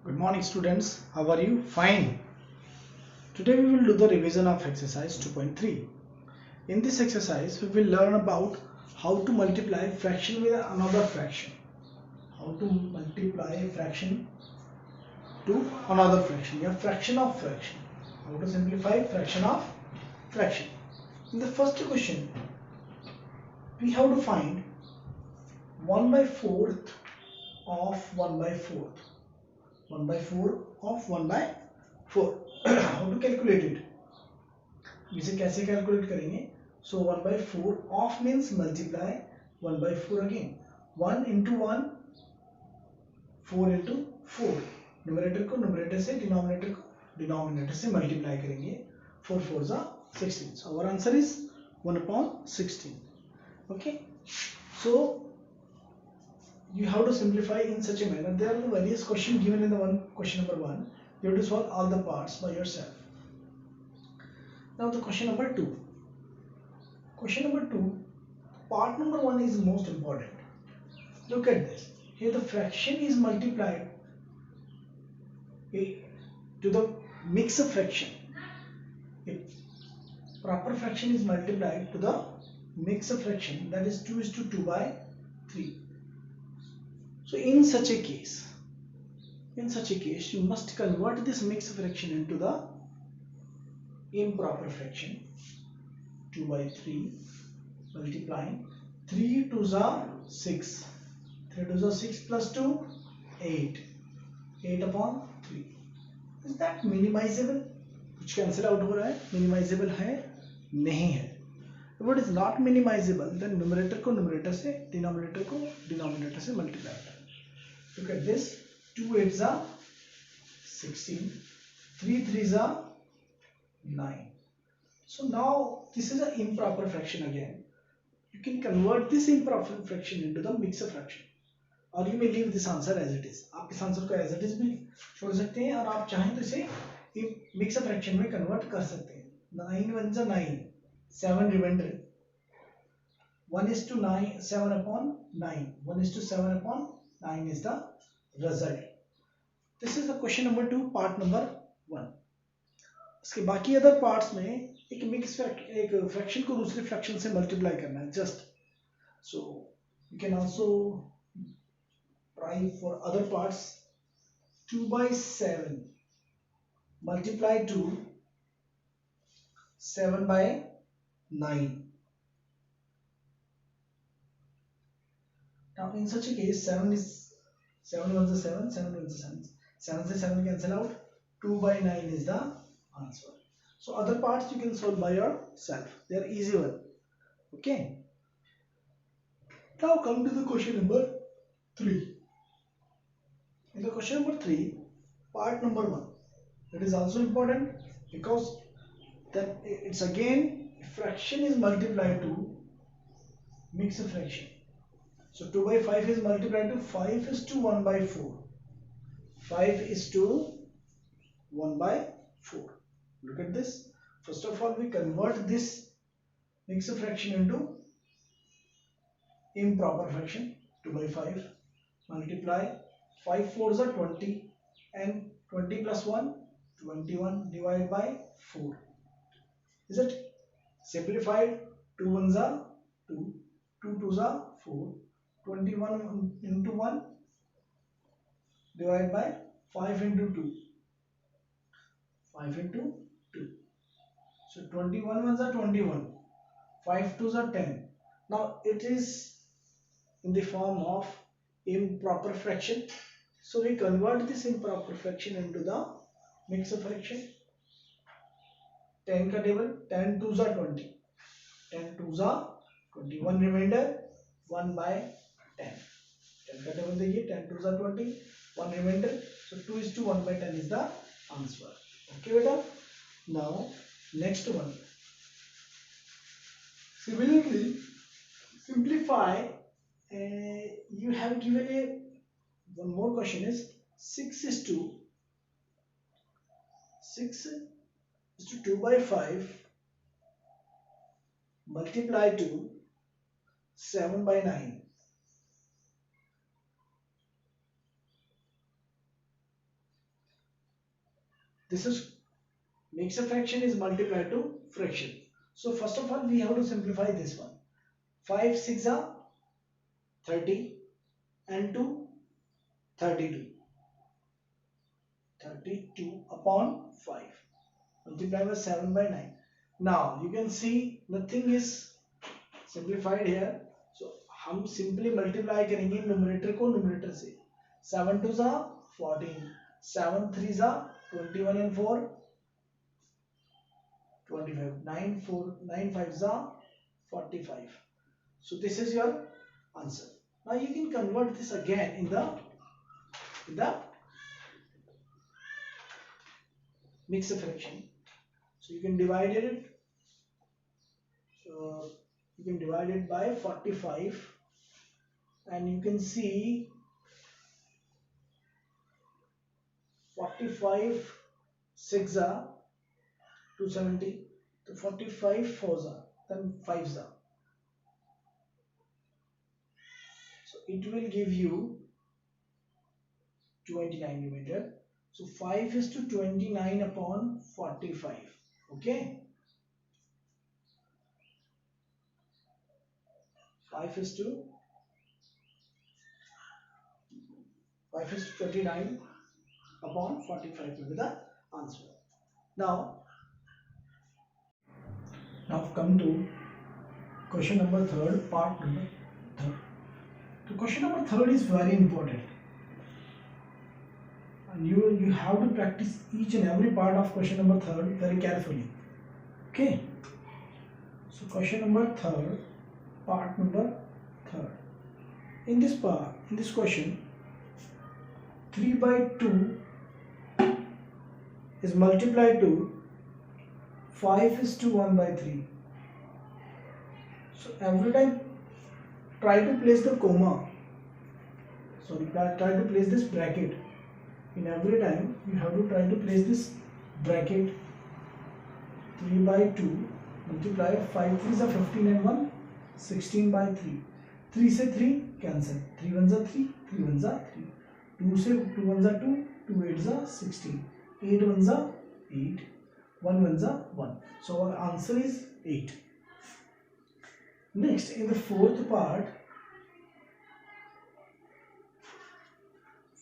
Good morning students, how are you? Fine. Today we will do the revision of exercise 2.3. In this exercise we will learn about how to multiply fraction with another fraction. How to multiply a fraction to another fraction, a fraction of fraction. How to simplify fraction of fraction. In the first question we have to find 1 by 4th of 1 by 4th. 1 by 4 of 1 by 4. How to calculate it? इसे कैसे calculate करेंगे? So 1 by 4 of means multiply 1 by 4 again. 1 into 1, 4 into 4. Numerator को numerator से, denominator को denominator से multiply करेंगे. 4 4s are 16. So our answer is 1 upon 16. Okay. So you have to simplify in such a manner. There are the various questions given in the question number 1. You have to solve all the parts by yourself. Now the question number 2. Question number 2, part number 1 is most important. Look at this. Here the fraction is multiplied to the mixed fraction. A proper fraction is multiplied to the mixed fraction, that is 2 is to 2 by 3. So in such a case you must convert this mixed fraction into the improper fraction. 2 by 3 multiplying 3 2s are 6, 3 2s are 6 plus 2 8, 8 upon 3. Is that minimizable? कुछ cancel out हो रहा है, मिनिमाइजेबल है नहीं है. If it is not minimizable, then numerator को numerator से, denominator को denominator से multiply करें. Look at this. 2 8s are 16, 3 3s are 9. So now this is an improper fraction again. You can convert this improper fraction into the mixed fraction, or you may leave this answer as it is. आप इस answer को as it is भी छोड़ सकते हैं, और आप चाहें तो इसे मिक्स फ्रैक्शन में कन्वर्ट कर सकते हैं. 9 1 जा 9, 7 reminder, 1 is to 9, 7 upon 9, 1 is to 7 upon 9 is the result. This is the question number 2, part number 1. इसके बाकी अदर पार्ट्स में एक मिक्स एक फ्रैक्शन को दूसरे फ्रैक्शन से मल्टीप्लाई करना है just. So you can also try for other parts. 2 by 7 multiply to 7 by 9. Now in such a case 7 is 7 1 is 7, 7 1 is 7, 7 से 7 cancel out, 2 by 9 is the answer. So other parts you can solve by yourself. They are easy one. Okay. Now come to the question number 3. In the question number 3, part number 1, it is also important because that it's again fraction is multiplied to mixed fraction. So 2 by 5 is multiplied to 5 is to 1 by 4. 5 is to 1 by 4. Look at this. First of all, we convert this mixed fraction into improper fraction. 2 by 5 multiply 5 4s are 20 and 20 plus 1 21 divided by 4. Is it simplified? 2 1s are 2, 2 2s are 4, 21 into 1 divided by 5 into 2, 5 into 2. So 21 ones are 21, 5 2s are 10. Now it is in the form of improper fraction. So we convert this improper fraction into the mixed fraction. 10 का table, 10 2s are 20, 10 2s are 20, 1 remainder 1 by 10. 10 का table देखिए, 10 2s are 20, 1 remainder, so 2 is to 1 by 10 is the answer. Okay beta. Now next one. Similarly, simplify. You have given a one more question is 6 is to 2 by 5 multiply to 7 by 9. This is mixed fraction is multiplied to fraction. So first of all we have to simplify this one. 5 6 are 30 and 2 32. 32 upon 5 multiply by 7 by 9. Now you can see nothing is simplified here. So हम simply multiply करेंगे numerator को numerator से. 7 2s are 14, 7 3s are 21 and 4 25, 9 5s are 45. So this is your answer. Now you can convert this again in the mixed fraction. So you can divide it. So you can divide it by 45, and you can see 45 6 are 270, so 45 4s are, then 5s are. So it will give you 29 millimeter. So 5 is to 29 upon 45. Okay. 5 is to 29 upon 45 will be the answer. Now come to question number 3rd, part number 3rd. So question number 3rd is very important, and you have to practice each and every part of question number 3rd very carefully. Okay. So question number 3rd, part number 3rd. In this question, 3 by 2 is multiplied to 5 is to 1 by 3. So every time try to place the comma, sorry, try to place this bracket. In every time you have to try to place this bracket. 3 by 2 multiply 5 3s are 15 and 1 16 by 3. 3 से 3 cancel, 3 1s are 3, 3 1s are 3. 2 से 2 1s are 2, 2 8s are 16, 8 1s are 8, 1 1s are 1. So our answer is 8. Next, in the 4th part,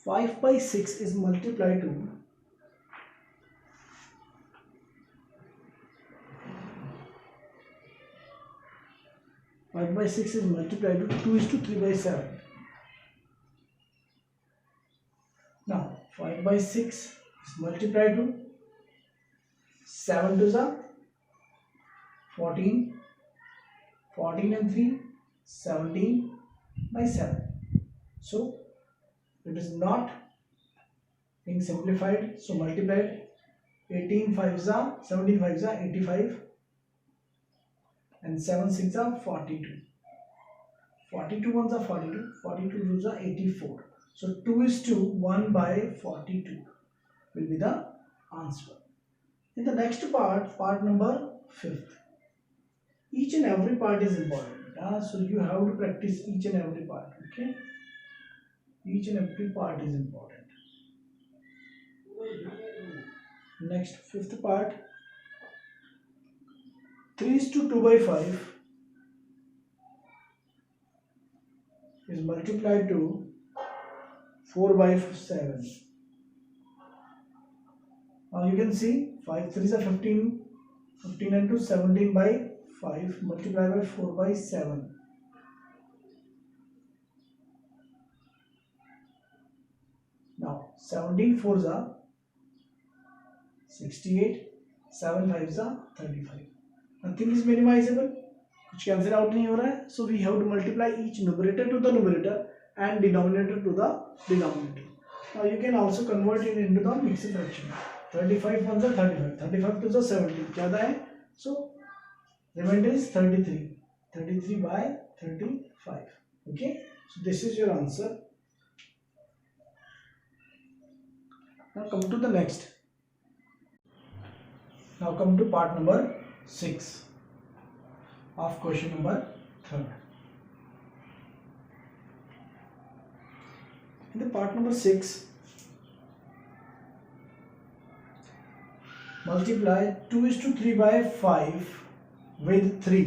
5 by 6 is multiplied to 5 by 6 is multiplied to 2 is to 3 by 7. Now 5 by 6 is multiplied to 7 to the 14, 14 and 3 17 by 7. So it is not being simplified, so multiplied. 18 5s are 17 5s are 85, and 7 6 are 42. 42 ones are 42, 42 twos are 84. So 2 is to 1 by 42 will be the answer. In the next part, part number 5th, each and every part is important. So you have to practice each and every part. Okay, each and every part is important. Next, 5th part, 3 is to 2 by 5 is multiplied to 4 by 7. Now you can see 5 3s are 15, 15 and 2 17 by 5 multiplied by 4 by 7. Now 17 4s are 68, 7 5s are 35. Nothing is minimizable, कुछ cancel out नहीं हो रहा है. So we have to multiply each numerator to the numerator and denominator to the denominator. Now you can also convert it into the mixed fraction. 35 ones are 35, 35 to the 70 ज़्यादा है, so remainder is 33, 33 by 35. Okay, so this is your answer. Now come to the next. Now come to part number 6 of question number 3rd. In the part number 6, multiply 2:3 by 5 with 3.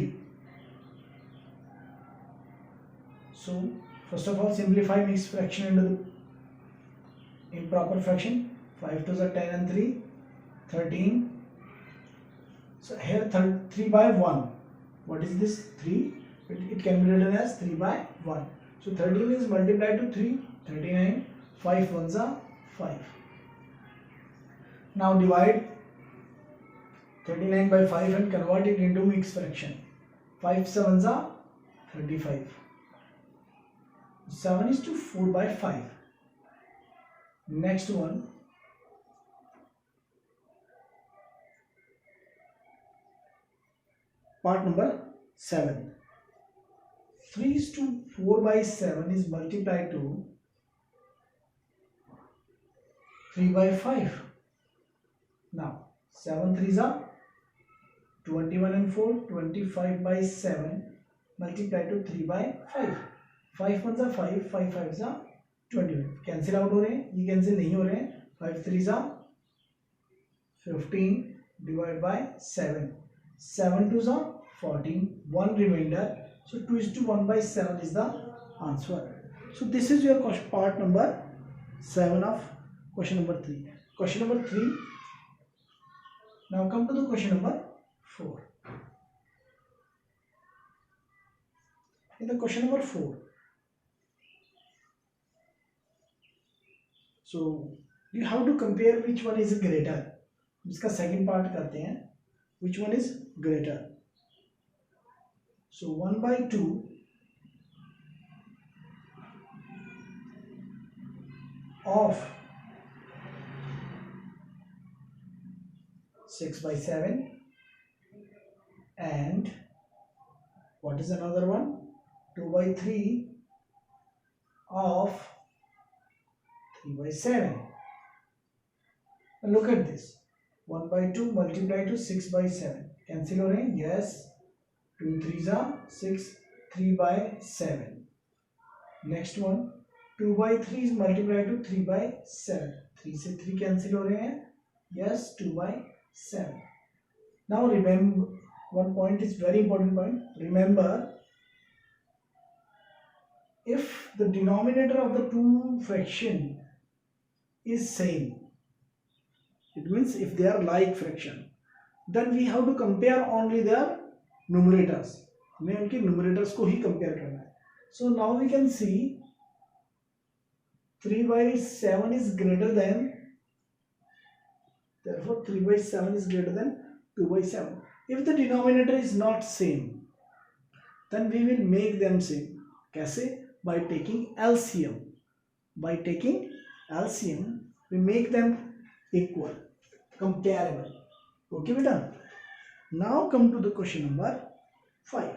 So first of all simplify mixed fraction into the improper fraction. 5 to the 10 and 3 13. So here 3 by 1. What is this? 3. It can be written as 3 by 1. So 13 is multiplied to 3, 39. 5 ones are 5. Now divide 39 by 5 and convert it into mixed fraction. 5 sevens are 35. 7 is to 4 by 5. Next one. Part number 7. 3 is to 4 by 7 is multiplied to 3 by 5. Now 7 threes are 21 and 4, 25 by 7 multiplied to 3 by 5. 5 ones are 5, 5 fives are 21. Cancel out हो रहे हैं, ये cancel नहीं हो रहे हैं. 5 threes are 15 divided by 7. 7 twos are 14. 1 remainder. So 2 is to 1 by 7 is the answer. So this is your part number 7 of question number 3. Question number 3. Now come to the question number 4. In the question number 4, so you have to compare which one is greater. इसका second part करते हैं. Which one is greater? So 1 by 2 of 6 by 7 and what is another one? 2 by 3 of 3 by 7. And look at this. 1 by 2 multiplied to 6 by 7. Cancel हो रहे हैं? Yes. 2 threes are 6. 3 by 7. Next one. 2 by 3 is multiplied to 3 by 7. 3 से 3 cancel हो रहे हैं? Yes. 2 by 7. Now remember, one point is very important point. Remember, if the denominator of the two fraction is same, it means if they are like fraction, then we have to compare only their numerators. हमें उनके numerators को ही compare करना है. So now we can see 3 by 7 is greater than, therefore 3 by 7 is greater than 2 by 7. If the denominator is not same, then we will make them same. कैसे? By taking LCM. By taking LCM, we make them equal, comparable. Okay बेटा? Now come to the question number 5.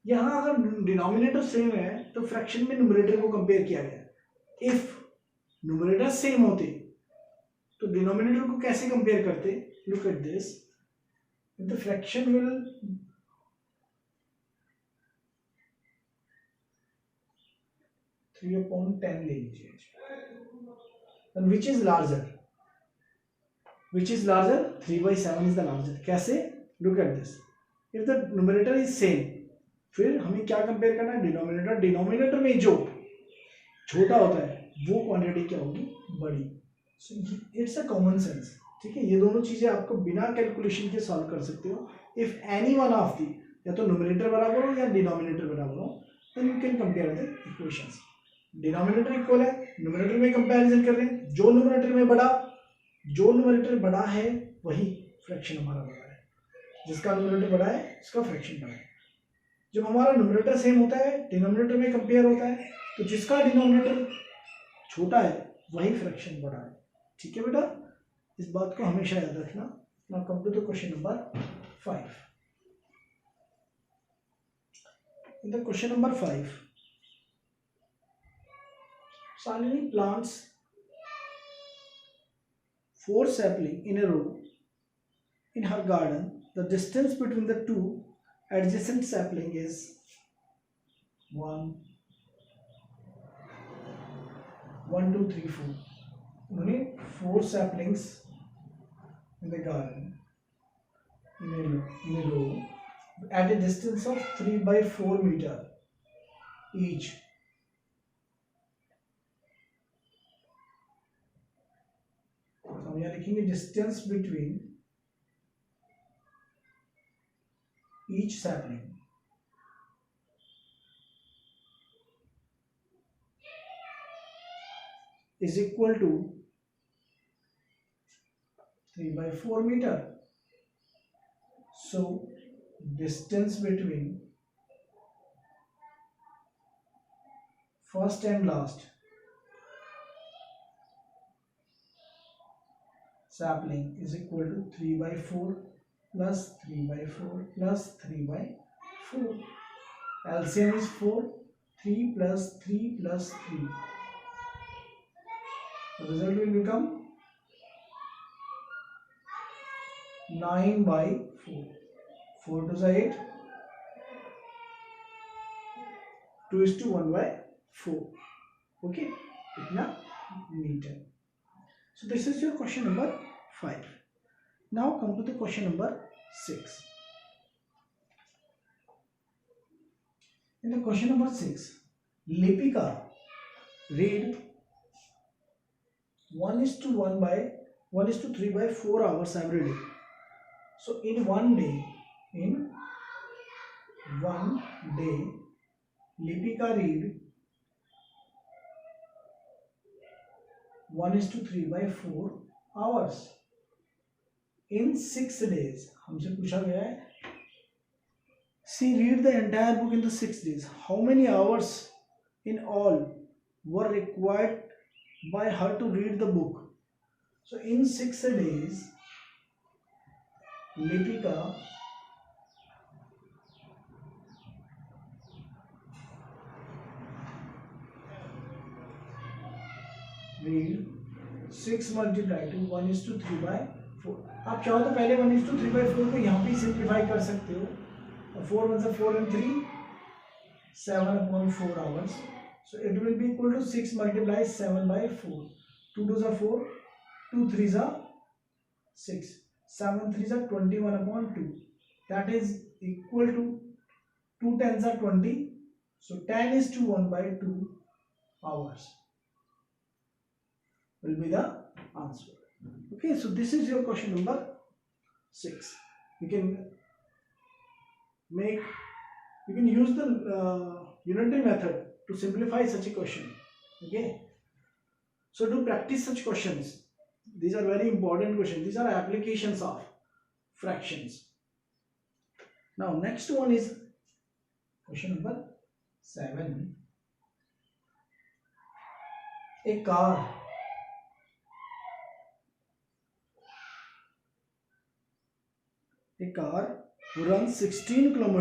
यहाँ अगर denominator same है तो fraction में numerator को compare किया गया. इफ न्यूमरेटर सेम होते तो डिनोमिनेटर को कैसे कंपेयर करते? Look at this. The fraction will 3/10 ले लीजिए. And which is larger? Which is larger? 3 by 7 is the larger. कैसे? Look at this. If the numerator is same, फिर हमें क्या कंपेयर करना है? डिनोमिनेटर. डिनोमिनेटर में जो छोटा होता है वो क्वांटिटी क्या होगी? बड़ी. So it's a common sense. ठीक है, ये दोनों चीजें आपको बिना कैलकुलेशन के सॉल्व कर सकते हो. If any one of the, या तो न्यूमरेटर बराबर हो या डिनोमिनेटर बराबर हो, then you can compare the equations. Denominator equal है, न्यूमरेटर में कंपैरिजन कर रहे हैं. जो न्यूमरेटर बड़ा है वही फ्रैक्शन हमारा बड़ा है. जिसका न्यूमरेटर बड़ा है उसका फ्रैक्शन बड़ा है. जब हमारा न्यूमरेटर सेम होता है, डिनोमिनेटर में कंपेयर होता है, तो जिसका डिनोमिनेटर छोटा है वही फ्रैक्शन बड़ा है. ठीक है बेटा, इस बात को हमेशा याद रखना. Now come to the question number 5. In the question number 5, Shalini plants 4 saplings in a row in her garden. The distance between the two adjacent saplings is 1, 2, 3, 4. उन्होंने 4 saplings in the garden in a row at a distance of 3 by 4 meter each. So we are taking a distance between each sapling is equal to 3 by 4 meter. So distance between first and last sapling is equal to 3 by 4 plus 3 by 4 plus 3 by 4. LCM is 4. 3 plus 3 plus 3. The result will become 9 by 4. 4 to the 8. 2 is to 1 by 4. Okay, itna meter. So this is your question number 5. Now come to the question number 6. In the question number 6, Lipika read 1:3 by 4 hours every day. So in one day, Lipika read 1:3 by 4 hours. In 6 days, हमसे पूछा गया है, she read the entire book in the 6 days. How many hours in all were required by her to read the book? So in 6 days, Lipika read 6 multiplied to 1:3 by 4. आप चाहो तो पहले 1:3 by 4 को यहाँ पे सिंप्लीफाई कर सकते हो. 4 1 4 and 3 7 upon 4 hours. So it will be equal to 6 multiply 7 by 4. 2 2s are 4, 2 3s are 6, 7 3s are 21 upon 2. That is equal to 2 10s are 20. So 10 is to 1 by 2 hours will be the answer. Okay, so this is your question number 6. You can use the unitary method to simplify such a question. Okay, so do practice such questions. These are very important questions. These are applications of fractions. Now next one is question number 7. A car runs 16 km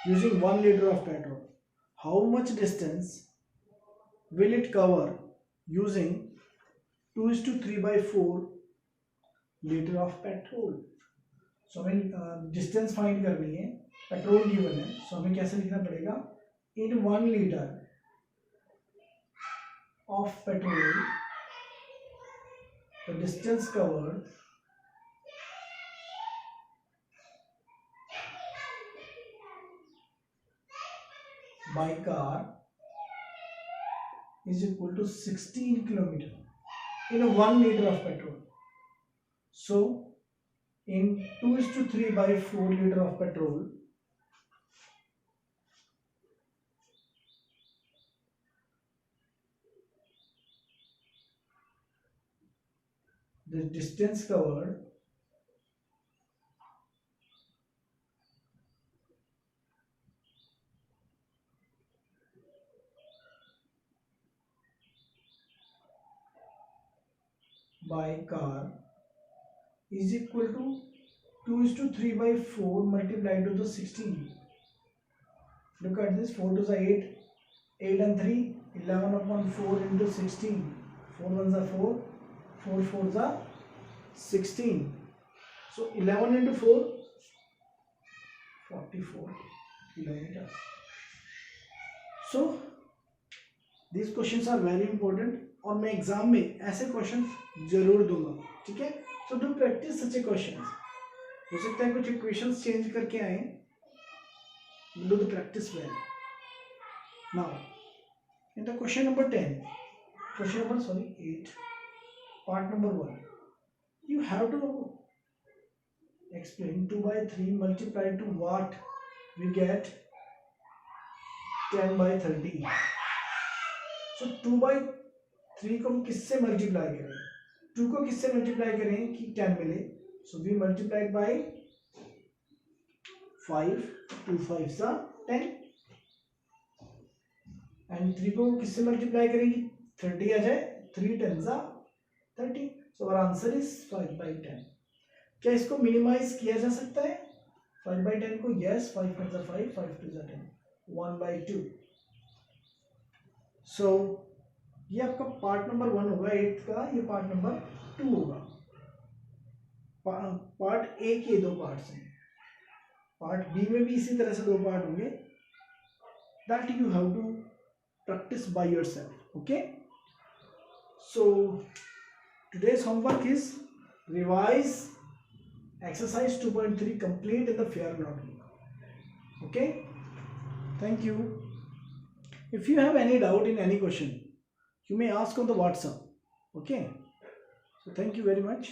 using 1 liter of petrol. How much distance will it cover using 2:3 by 4 liter of petrol? So हमें distance find करनी है, petrol given है, so हमें कैसे लिखना पड़ेगा? In 1 liter of petrol, the distance covered by car is equal to 16 km in 1 liter of petrol. So in 2:3 by 4 liter of petrol, the distance covered by car is equal to 2:3 by 4 multiplied to the 16. Look at this, 4 to the 8, 8 and 3, 11 upon 4 into 16. 4 1s are 4, 4 4s are 16. So 11 into 4, 44 kilometers. So these questions are very important और मैं exam में ऐसे question जरूर दूंगा. ठीक है, So do practice such a questions. हो सकता है कुछ इक्वेशंस चेंज करके आए. Do the practice well. Now, in the question number 8, part number 1, you have to explain 2 by 3 multiplied to what we get 10 by 30. So 2 by 3 को हम किससे multiply करें? 2 को किससे मल्टीप्लाई करें कि 10 मिले? So we multiply by 5. 2 5s are 10. And 3 को किससे मल्टीप्लाई करें कि 30 आ जाए? 3 10s are 30. So our answer is 5 by 10. क्या इसको मिनिमाइज किया जा सकता है? 5 by 10 को? Yes. 5 1s are 5, 5 2s are 10. 1 by 2. So ये आपका पार्ट नंबर 1 होगा 8 का, ये पार्ट नंबर 2 होगा. पार्ट ए के 2 पार्ट्स हैं. पार्ट बी में भी इसी तरह से 2 पार्ट होंगे. That you have to practise by yourself. Okay. So today's homework is revise exercise 2.3 complete in the fair notebook. Okay. Thank you. If you have any doubt in any question, you may ask on the WhatsApp. Okay. So thank you very much.